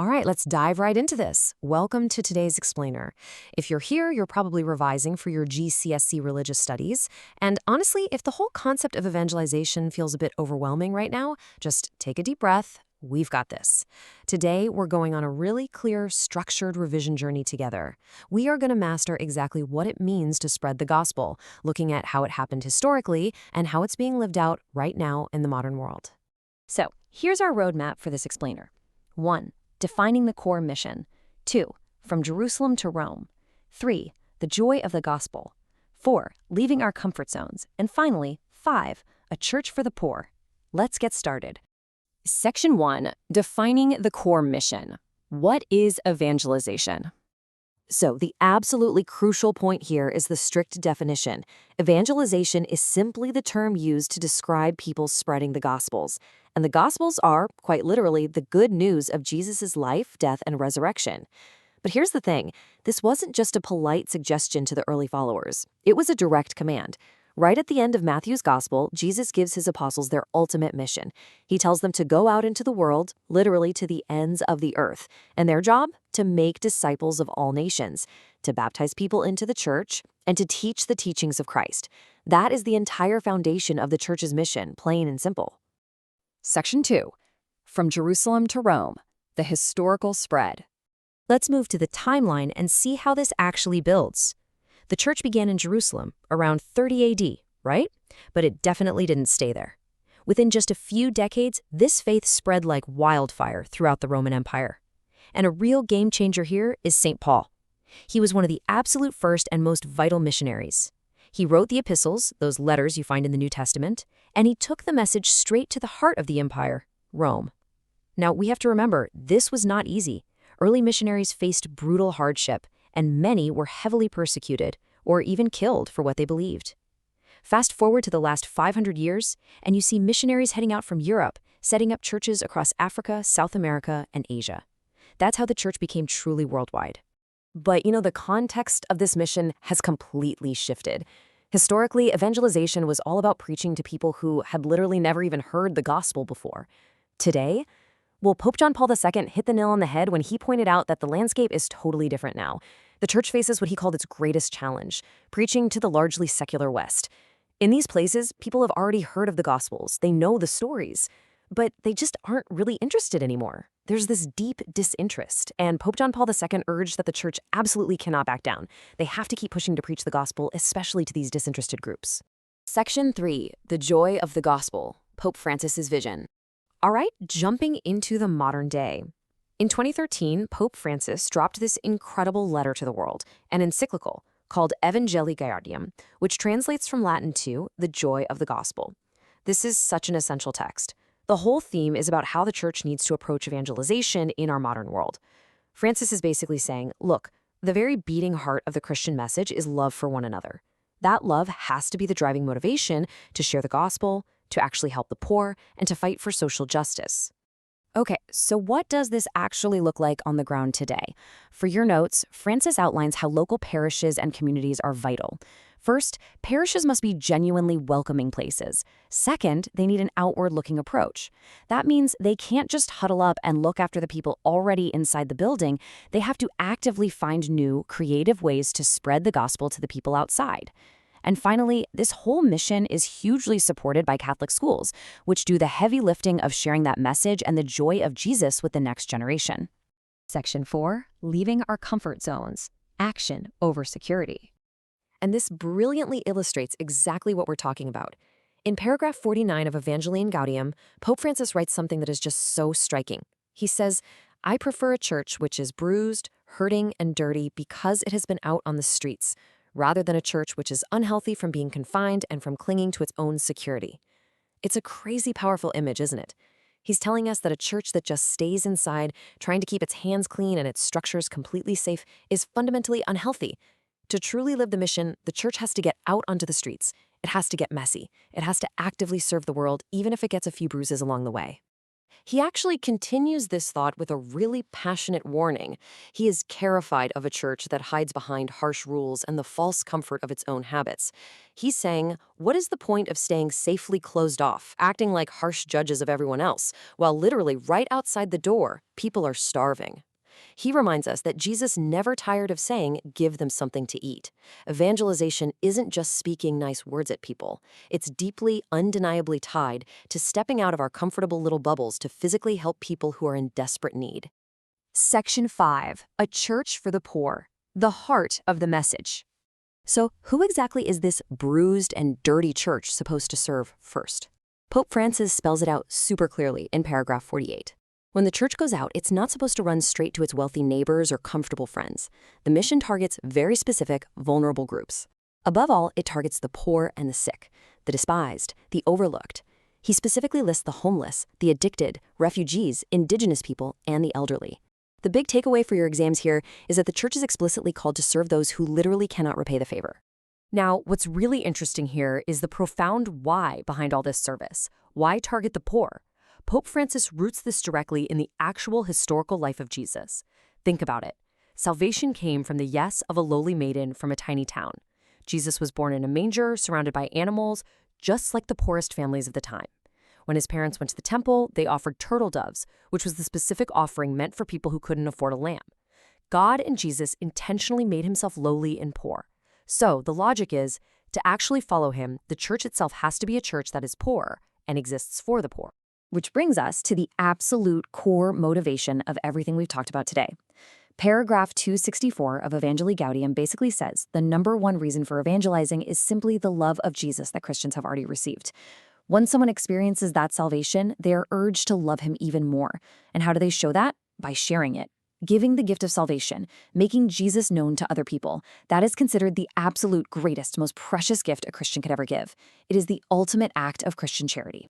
All right, let's dive right into this. Welcome to today's Explainer. If you're here, you're probably revising for your GCSE religious studies. And honestly, if the whole concept of evangelization feels a bit overwhelming right now, just take a deep breath. We've got this. Today, we're going on a really clear, structured revision journey together. We are going to master exactly what it means to spread the gospel, looking at how it happened historically and how it's being lived out right now in the modern world. So, here's our roadmap for this explainer. 1. Defining the core mission. 2. From Jerusalem to Rome. 3. The joy of the gospel. 4. Leaving our comfort zones. And finally, 5. A church for the poor. Let's get started. Section 1. Defining the core mission. What is evangelization? So, the absolutely crucial point here is the strict definition. Evangelization is simply the term used to describe people spreading the Gospels. And the Gospels are, quite literally, the good news of Jesus' life, death, and resurrection. But here's the thing. This wasn't just a polite suggestion to the early followers. It was a direct command. Right at the end of Matthew's Gospel, Jesus gives his apostles their ultimate mission. He tells them to go out into the world, literally to the ends of the earth, and their job? To make disciples of all nations, to baptize people into the church, and to teach the teachings of Christ. That is the entire foundation of the church's mission, plain and simple. Section 2. From Jerusalem to Rome. The historical spread. Let's move to the timeline and see how this actually builds. The church began in Jerusalem around 30 AD, right? But it definitely didn't stay there. Within just a few decades, this faith spread like wildfire throughout the Roman Empire. And a real game changer here is St. Paul. He was one of the absolute first and most vital missionaries. He wrote the epistles, those letters you find in the New Testament, and he took the message straight to the heart of the empire, Rome. Now, we have to remember, this was not easy. Early missionaries faced brutal hardship, and many were heavily persecuted or even killed for what they believed. Fast forward to the last 500 years, and you see missionaries heading out from Europe, setting up churches across Africa, South America, and Asia. That's how the church became truly worldwide. But, the context of this mission has completely shifted. Historically, evangelization was all about preaching to people who had literally never even heard the gospel before. Today, Pope John Paul II hit the nail on the head when he pointed out that the landscape is totally different now. The church faces what he called its greatest challenge, preaching to the largely secular West. In these places, people have already heard of the Gospels, they know the stories, but they just aren't really interested anymore. There's this deep disinterest, and Pope John Paul II urged that the church absolutely cannot back down. They have to keep pushing to preach the gospel, especially to these disinterested groups. Section 3. The joy of the gospel. Pope Francis's vision. All right, jumping into the modern day. In 2013, Pope Francis dropped this incredible letter to the world, an encyclical called Evangelisation, which translates from Latin to the joy of the gospel. This is such an essential text. The whole theme is about how the church needs to approach evangelization in our modern world. Francis is basically saying, look, the very beating heart of the Christian message is love for one another. That love has to be the driving motivation to share the gospel, to actually help the poor, and to fight for social justice. Okay, so what does this actually look like on the ground today? For your notes, Francis outlines how local parishes and communities are vital. First, parishes must be genuinely welcoming places. Second, they need an outward-looking approach. That means they can't just huddle up and look after the people already inside the building. They have to actively find new, creative ways to spread the gospel to the people outside. And finally, this whole mission is hugely supported by Catholic schools, which do the heavy lifting of sharing that message and the joy of Jesus with the next generation. Section 4. Leaving our comfort zones. Action over security. And this brilliantly illustrates exactly what we're talking about. In paragraph 49 of Evangelii Gaudium, Pope Francis writes something that is just so striking. He says, I prefer a church which is bruised, hurting, and dirty because it has been out on the streets, rather than a church which is unhealthy from being confined and from clinging to its own security. It's a crazy powerful image, isn't it? He's telling us that a church that just stays inside, trying to keep its hands clean and its structures completely safe, is fundamentally unhealthy. To truly live the mission, the church has to get out onto the streets. It has to get messy. It has to actively serve the world, even if it gets a few bruises along the way. He actually continues this thought with a really passionate warning. He is terrified of a church that hides behind harsh rules and the false comfort of its own habits. He's saying, what is the point of staying safely closed off, acting like harsh judges of everyone else, while literally right outside the door, people are starving? He reminds us that Jesus never tired of saying, give them something to eat. Evangelization isn't just speaking nice words at people. It's deeply, undeniably tied to stepping out of our comfortable little bubbles to physically help people who are in desperate need. Section 5. A Church for the Poor. The heart of the message. So, who exactly is this bruised and dirty church supposed to serve first? Pope Francis spells it out super clearly in paragraph 48. When the church goes out, it's not supposed to run straight to its wealthy neighbors or comfortable friends. The mission targets very specific, vulnerable groups. Above all, it targets the poor and the sick, the despised, the overlooked. He specifically lists the homeless, the addicted, refugees, indigenous people, and the elderly. The big takeaway for your exams here is that the church is explicitly called to serve those who literally cannot repay the favor. Now, what's really interesting here is the profound why behind all this service. Why target the poor? Pope Francis roots this directly in the actual historical life of Jesus. Think about it. Salvation came from the yes of a lowly maiden from a tiny town. Jesus was born in a manger, surrounded by animals, just like the poorest families of the time. When his parents went to the temple, they offered turtle doves, which was the specific offering meant for people who couldn't afford a lamb. God and Jesus intentionally made himself lowly and poor. So the logic is, to actually follow him, the church itself has to be a church that is poor and exists for the poor. Which brings us to the absolute core motivation of everything we've talked about today. Paragraph 264 of Evangelii Gaudium basically says the number one reason for evangelizing is simply the love of Jesus that Christians have already received. Once someone experiences that salvation, they are urged to love him even more. And how do they show that? By sharing it. Giving the gift of salvation, making Jesus known to other people. That is considered the absolute greatest, most precious gift a Christian could ever give. It is the ultimate act of Christian charity.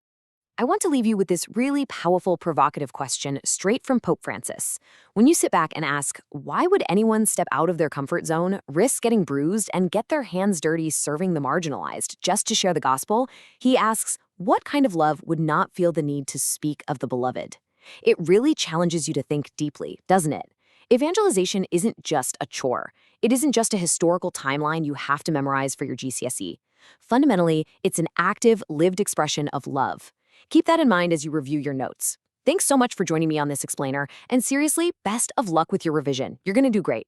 I want to leave you with this really powerful, provocative question straight from Pope Francis. When you sit back and ask, why would anyone step out of their comfort zone, risk getting bruised, and get their hands dirty serving the marginalized just to share the gospel? He asks, what kind of love would not feel the need to speak of the beloved? It really challenges you to think deeply, doesn't it? Evangelization isn't just a chore. It isn't just a historical timeline you have to memorize for your GCSE. Fundamentally, it's an active, lived expression of love. Keep that in mind as you review your notes. Thanks so much for joining me on this explainer, and seriously, best of luck with your revision. You're going to do great.